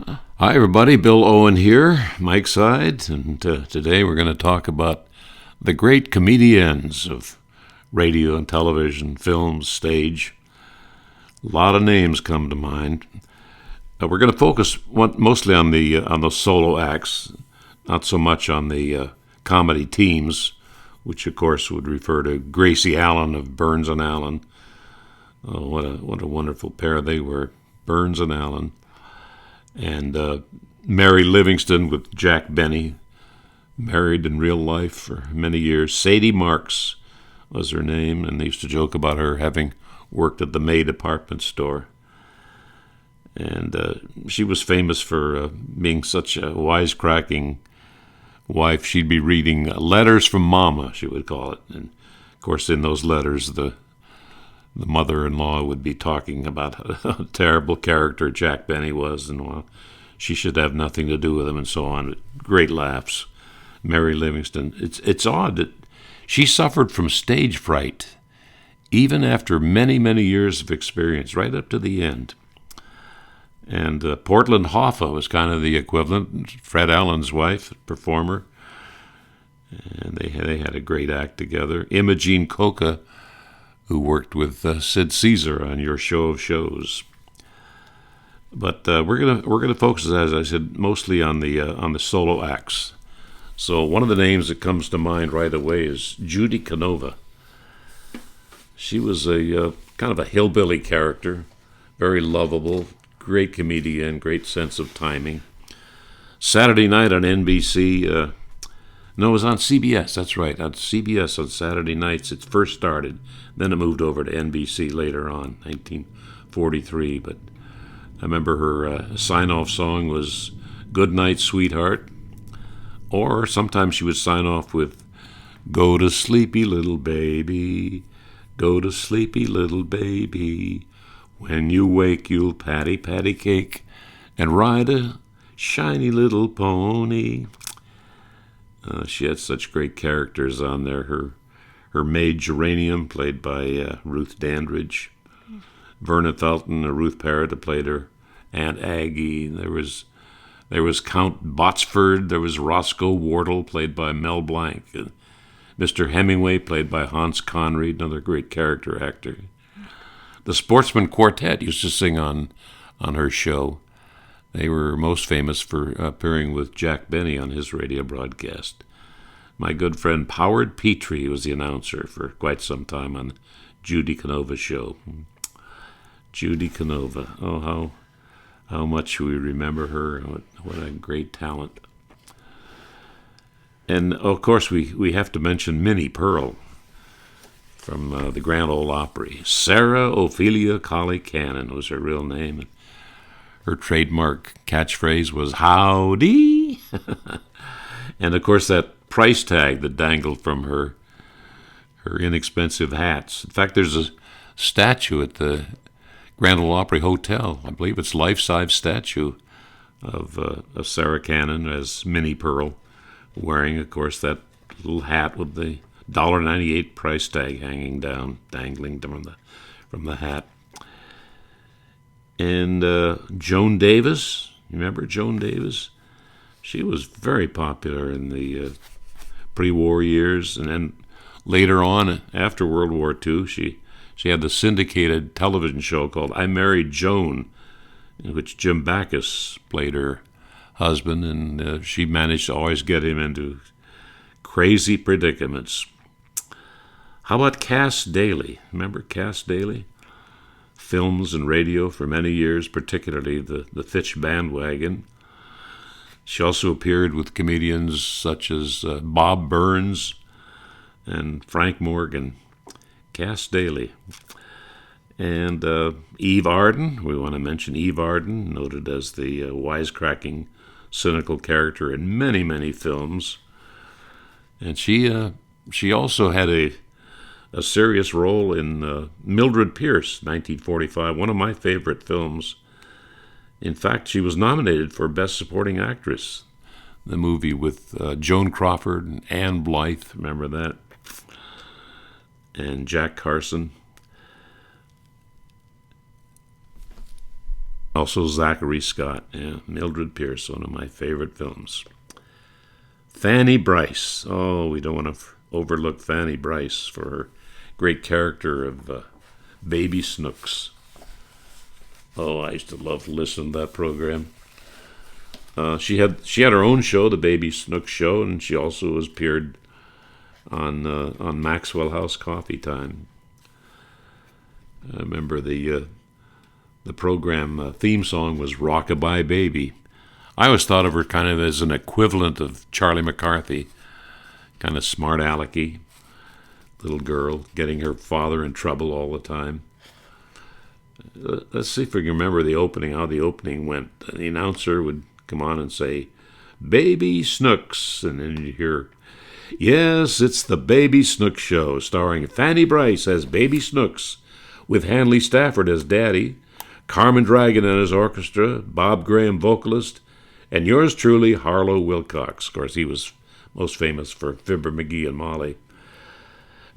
Hi, everybody. Bill Owen here, Mike's side, and today we're going to talk about the great comediennes of radio and television, films, stage. A lot of names come to mind. We're going to focus mostly on the solo acts, not so much on the comedy teams, which of course would refer to Gracie Allen of Burns and Allen. Oh, what a wonderful pair they were, Burns and Allen. And Mary Livingston with Jack Benny, married in real life for many years. Sadie Marks was her name, and they used to joke about her having worked at the May department store. And she was famous for being such a wisecracking wife. She'd be reading letters from Mama, she would call it. And, of course, in those letters, the mother-in-law would be talking about how terrible character Jack Benny was, and she should have nothing to do with him, and so on. Great laughs. Mary Livingston. It's odd that she suffered from stage fright, even after many, many years of experience, right up to the end. And Portland Hoffa was kind of the equivalent. Fred Allen's wife, performer. And they had a great act together. Imogene Coca, who worked with Sid Caesar on Your Show of Shows. But we're gonna focus, as I said, mostly on the solo acts. So one of the names that comes to mind right away is Judy Canova. She was a kind of a hillbilly character, very lovable, great comedian, great sense of timing. Saturday night on NBC. No, it was on CBS, that's right. On CBS on Saturday nights, it first started. Then it moved over to NBC later on, 1943. But I remember her sign-off song was Good Night, Sweetheart. Or sometimes she would sign off with Go to sleepy little baby, go to sleepy little baby. When you wake, you'll patty cake and ride a shiny little pony. She had such great characters on there. Her maid Geranium, played by Ruth Dandridge. Verna Felton, Ruth Parrott, played her Aunt Aggie. There was Count Botsford. There was Roscoe Wardle, played by Mel Blanc. Mr. Hemingway, played by Hans Conried, another great character actor. The Sportsman Quartet used to sing on her show. They were most famous for appearing with Jack Benny on his radio broadcast. My good friend Howard Petrie was the announcer for quite some time on Judy Canova's show. Judy Canova. Oh, how much we remember her. What a great talent. And, of course, we have to mention Minnie Pearl from the Grand Ole Opry. Sarah Ophelia Colley Cannon was her real name. Her trademark catchphrase was, howdy. And, of course, that price tag that dangled from her inexpensive hats. In fact, there's a statue at the Grand Ole Opry Hotel. I believe it's a life-size statue of Sarah Cannon as Minnie Pearl, wearing, of course, that little hat with the $1.98 price tag hanging down, dangling from the hat. And Joan Davis, you remember Joan Davis? She was very popular in the pre-war years, and then later on, after World War II, she had the syndicated television show called I Married Joan, in which Jim Backus played her husband, and she managed to always get him into crazy predicaments. How about Cass Daly? Remember Cass Daly? Films and radio for many years, particularly the Fitch Bandwagon. She also appeared with comedians such as Bob Burns and Frank Morgan. Cass Daly. And Eve Arden, we want to mention Eve Arden, noted as the wisecracking, cynical character in many, many films. And she also had a serious role in Mildred Pierce, 1945, one of my favorite films. In fact, she was nominated for Best Supporting Actress. The movie with Joan Crawford and Anne Blythe, remember that? And Jack Carson. also Zachary Scott. Yeah, Mildred Pierce, one of my favorite films. Fanny Brice. Oh, we don't want to overlook Fanny Brice for her great character of Baby Snooks. Oh, I used to love to listen to that program. She had her own show, the Baby Snooks Show, and she also has appeared on Maxwell House Coffee Time. I remember the program theme song was "Rockabye Baby." I always thought of her kind of as an equivalent of Charlie McCarthy, kind of smart alecky little girl getting her father in trouble all the time. Let's see if we can remember the opening, how the opening went. The announcer would come on and say, "Baby Snooks," and then you'd hear, "Yes, it's the Baby Snooks Show, starring Fanny Brice as Baby Snooks, with Hanley Stafford as Daddy, Carmen Dragon and his orchestra, Bob Graham vocalist, and yours truly, Harlow Wilcox." Of course, he was most famous for Fibber McGee and Molly.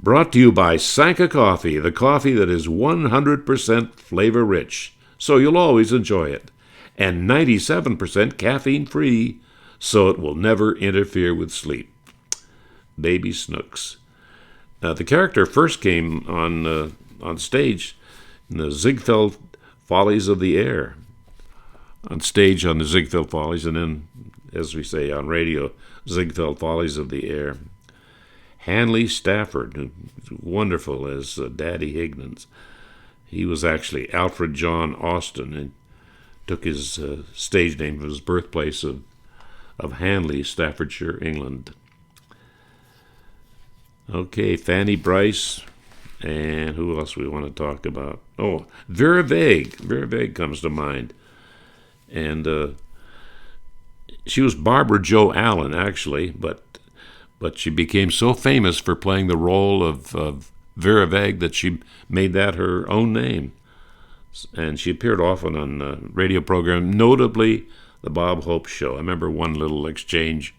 Brought to you by Sanka Coffee, the coffee that is 100% flavor rich, so you'll always enjoy it, and 97% caffeine free, so it will never interfere with sleep. Baby Snooks. The character first came on stage in the Ziegfeld Follies of the Air. On stage on the Ziegfeld Follies, and then, as we say on radio, Ziegfeld Follies of the Air. Hanley Stafford, wonderful as Daddy Higgins. He was actually Alfred John Austin, and took his stage name from his birthplace of Hanley, Staffordshire, England. Okay, Fanny Brice, and who else we want to talk about? Oh, Vera Vague. Vera Vague comes to mind. And she was Barbara Jo Allen, actually, but she became so famous for playing the role of Vera Vague that she made that her own name. And she appeared often on radio programs, notably the Bob Hope Show. I remember one little exchange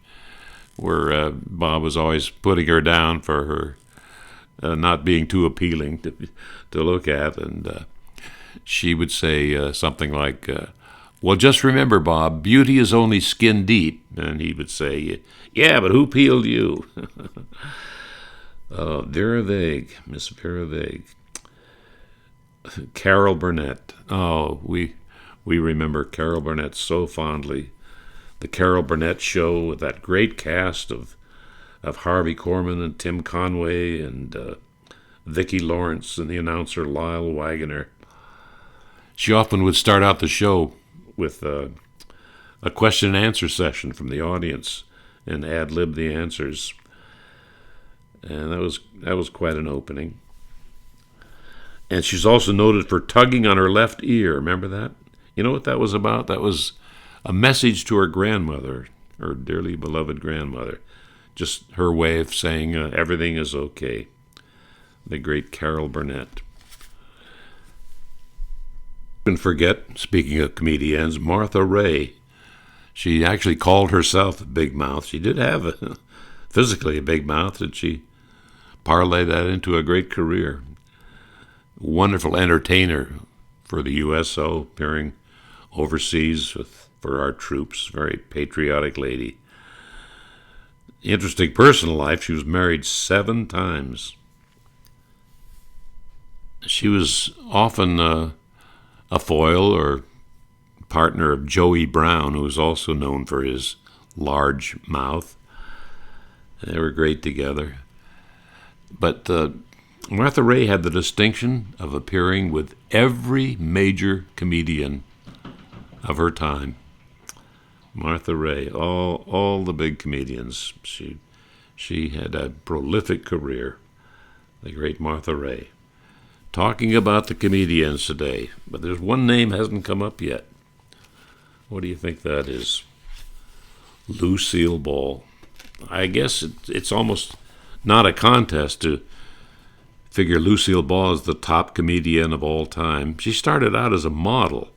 where Bob was always putting her down for her not being too appealing to look at, and she would say something like, "Well, just remember, Bob, beauty is only skin deep." And he would say, "Yeah, but who peeled you?" Vera Vague, Miss Vera Vague. Carol Burnett. Oh, we remember Carol Burnett so fondly. The Carol Burnett Show with that great cast of Harvey Korman and Tim Conway and Vicki Lawrence and the announcer Lyle Waggoner. She often would start out the show with a question and answer session from the audience and ad-lib the answers. And that was quite an opening. And she's also noted for tugging on her left ear. Remember that? You know what that was about? That was a message to her grandmother, her dearly beloved grandmother. Just her way of saying everything is okay. The great Carol Burnett. You can forget, speaking of comedians, Martha Raye. She actually called herself a big mouth. She did have physically a big mouth, and she parlayed that into a great career. Wonderful entertainer for the USO, appearing overseas for our troops. Very patriotic lady. Interesting personal life. She was married 7 times. She was often a foil or partner of Joey Brown, who was also known for his large mouth. They were great together. But Martha Raye had the distinction of appearing with every major comedian of her time. Martha Raye, all the big comedians. She had a prolific career, the great Martha Raye. Talking about the comedians today, but there's one name hasn't come up yet. What do you think that is? Lucille Ball. I guess it's almost not a contest to figure Lucille Ball as the top comedian of all time. She started out as a model,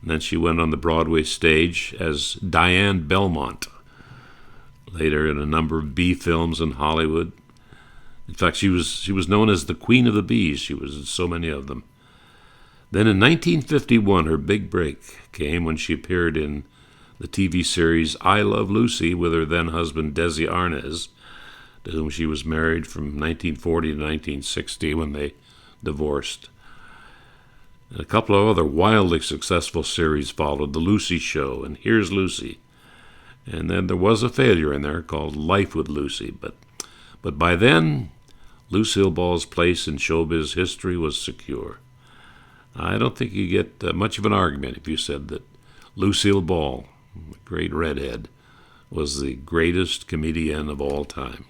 and then she went on the Broadway stage as Diane Belmont. Later in a number of B films in Hollywood. In fact, she was known as the Queen of the Bees. She was in so many of them. Then in 1951, her big break came when she appeared in the TV series I Love Lucy with her then husband Desi Arnaz, to whom she was married from 1940 to 1960 when they divorced. And a couple of other wildly successful series followed, The Lucy Show and Here's Lucy. And then there was a failure in there called Life with Lucy. But by then, Lucille Ball's place in showbiz history was secure. I don't think you get much of an argument if you said that Lucille Ball, the great redhead, was the greatest comedienne of all time.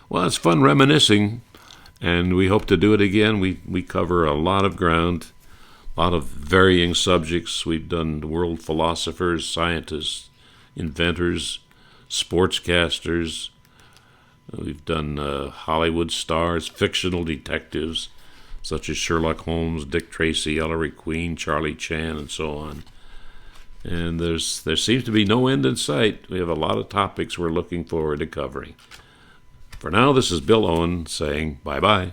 Well, it's fun reminiscing, and we hope to do it again. We cover a lot of ground, a lot of varying subjects. We've done world philosophers, scientists, inventors, sportscasters. We've done Hollywood stars, fictional detectives, such as Sherlock Holmes, Dick Tracy, Ellery Queen, Charlie Chan, and so on. And there seems to be no end in sight. We have a lot of topics we're looking forward to covering. For now, this is Bill Owen saying bye-bye.